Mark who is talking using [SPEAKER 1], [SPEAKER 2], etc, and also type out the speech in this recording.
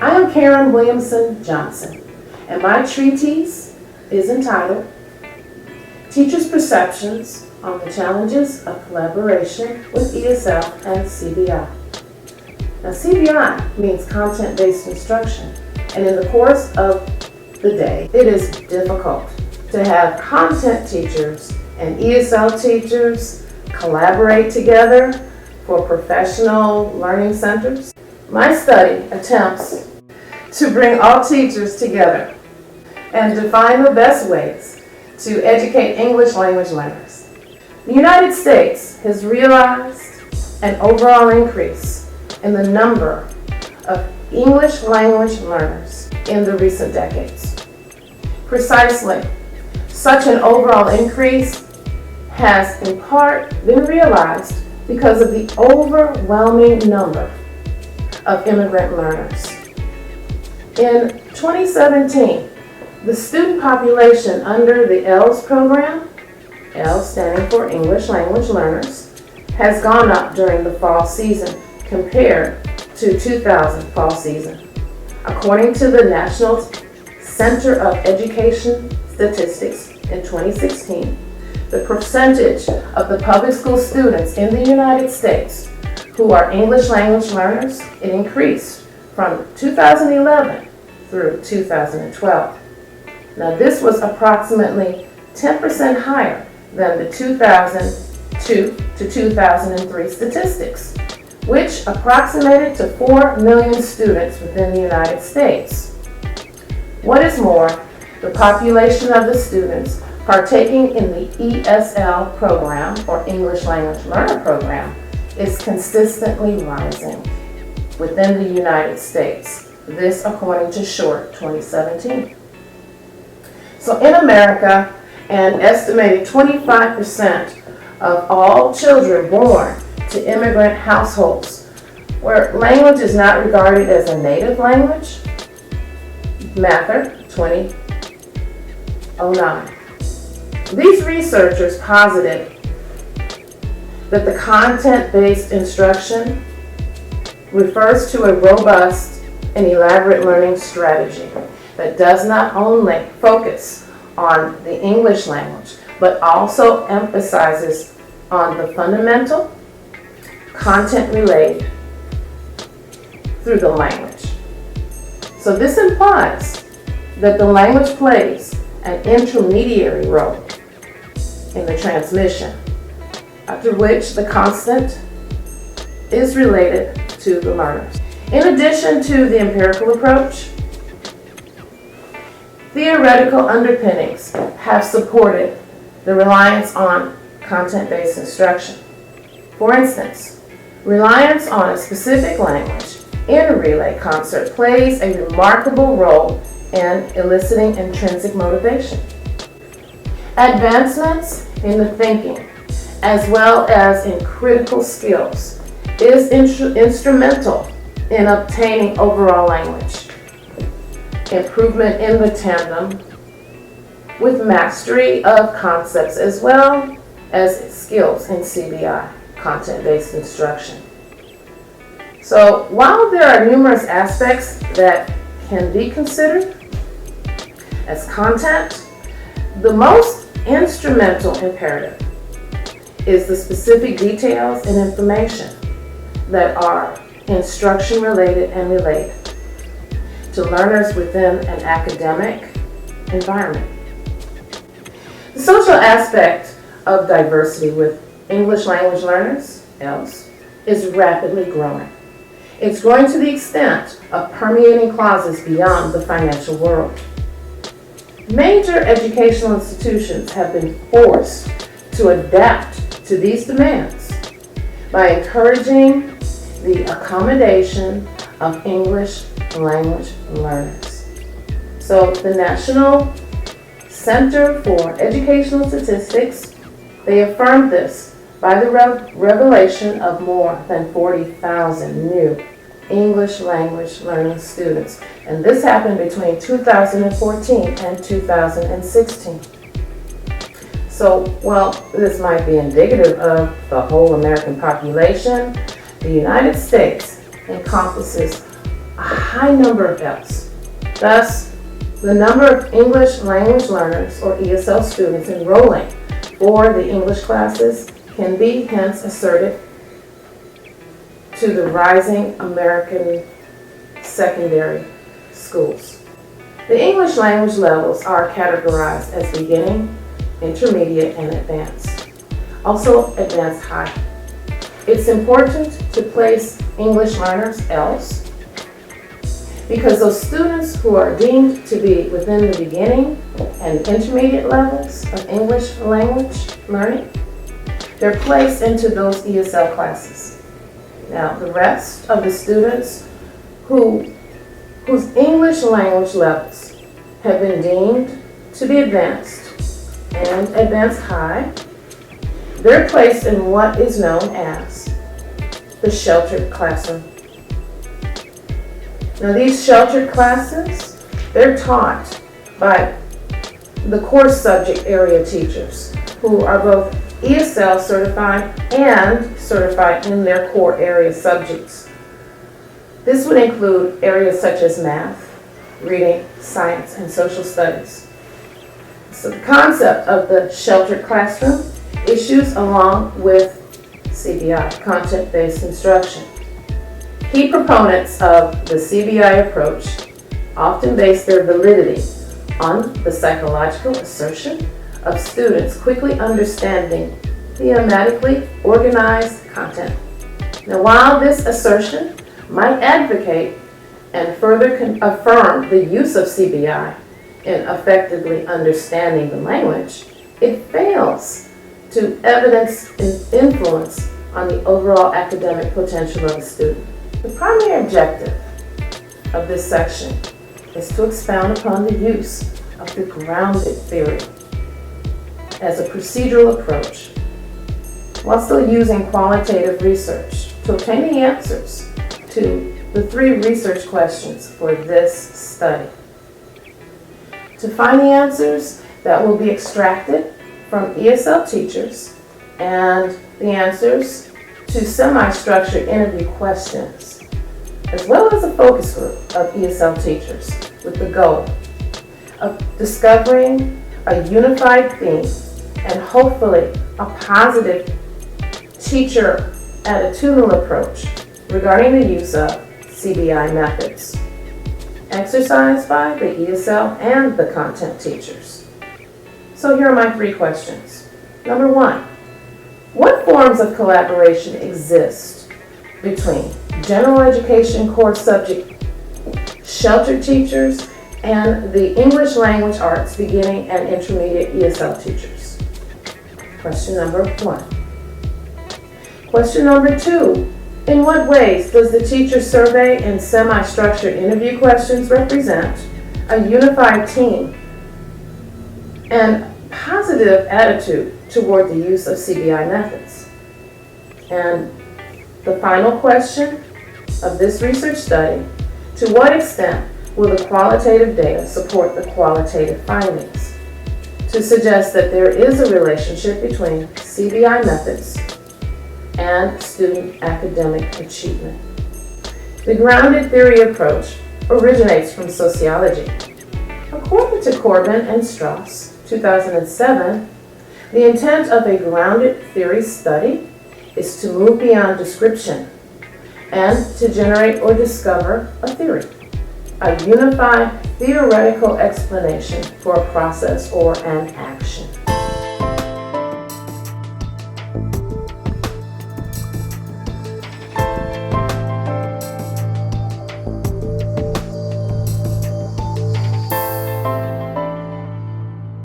[SPEAKER 1] I am Karen WIlliamson Johnson, and my treatise is entitled Teachers' Perceptions on the Challenges of Collaboration with ESL and CBI. Now, CBI means Content-Based Instruction, and in the course of the day, it is difficult to have content teachers and ESL teachers collaborate together for professional learning centers. My study attempts to bring all teachers together and define the best ways to educate English language learners. The United States has realized an overall increase in the number of English language learners in the recent decades. Precisely, such an overall increase has in part been realized because of the overwhelming number of immigrant learners. In 2017, the student population under the ELS program, ELS standing for English Language Learners, has gone up during the fall season compared to 2000 fall season. According to the National Center of Education Statistics in 2016, the percentage of the public school students in the United States who are English language learners, it increased from 2011 through 2012. Now, this was approximately 10% higher than the 2002 to 2003 statistics, which approximated to 4 million students within the United States. What is more, the population of the students partaking in the ESL program, or English Language Learner Program, is consistently rising within the United States. This according to Short 2017. So in America, an estimated 25% of all children born to immigrant households where language is not regarded as a native language, Mather 2009. These researchers posited that the content-based instruction refers to a robust and elaborate learning strategy that does not only focus on the English language, but also emphasizes on the fundamental content relayed through the language. So this implies that the language plays an intermediary role in the transmission, after which the content is related to the learners. In addition to the empirical approach, theoretical underpinnings have supported the reliance on content-based instruction. For instance, reliance on a specific language in a relay concert plays a remarkable role in eliciting intrinsic motivation. Advancements in the thinking, as well as in critical skills, is instrumental in obtaining overall language. Improvement in the tandem with mastery of concepts, as well as skills in CBI, content-based instruction. So while there are numerous aspects that can be considered as content, the most instrumental imperative is the specific details and information that are instruction related and related to learners within an academic environment. The social aspect of diversity with English language learners, ELS, is rapidly growing. It's growing to the extent of permeating clauses beyond the financial world. Major educational institutions have been forced to adapt to these demands by encouraging the accommodation of English language learners. So the National Center for Educational Statistics, they affirmed this by the revelation of more than 40,000 new English language learning students. And this happened between 2014 and 2016. So, while this might be indicative of the whole American population, the United States encompasses a high number of L's. Thus, the number of English language learners or ESL students enrolling for the English classes can be hence asserted to the rising American secondary schools. The English language levels are categorized as beginning, intermediate, and advanced. Also advanced high. It's important to place English learners L's because those students who are deemed to be within the beginning and intermediate levels of English language learning, they're placed into those ESL classes. Now, the rest of the students whose English language levels have been deemed to be advanced and advanced high, they're placed in what is known as the sheltered classroom. Now, these sheltered classes, they're taught by the core subject area teachers who are both ESL certified and certified in their core area subjects. This would include areas such as math, reading, science, and social studies. So the concept of the sheltered classroom issues along with CBI, Content-Based Instruction. Key proponents of the CBI approach often base their validity on the psychological assertion of students quickly understanding thematically organized content. Now, while this assertion might advocate and further affirm the use of CBI in effectively understanding the language, it fails to evidence influence on the overall academic potential of the student. The primary objective of this section is to expound upon the use of the grounded theory as a procedural approach, while still using qualitative research to obtain the answers to the 3 research questions for this study. To find the answers that will be extracted from ESL teachers and the answers to semi-structured interview questions, as well as a focus group of ESL teachers with the goal of discovering a unified theme and hopefully a positive teacher attitudinal approach regarding the use of CBI methods, exercised by the ESL and the content teachers. So here are my 3 questions. Number 1, what forms of collaboration exist between general education core subject sheltered teachers and the English language arts beginning and intermediate ESL teachers? Question number 1. Question number 2, in what ways does the teacher survey and semi-structured interview questions represent a unified team and positive attitude toward the use of CBI methods? And the final question of this research study, to what extent will the qualitative data support the qualitative findings to suggest that there is a relationship between CBI methods and student academic achievement? The grounded theory approach originates from sociology. According to Corbin and Strauss, 2007, the intent of a grounded theory study is to move beyond description and to generate or discover a theory, a unified theoretical explanation for a process or an action.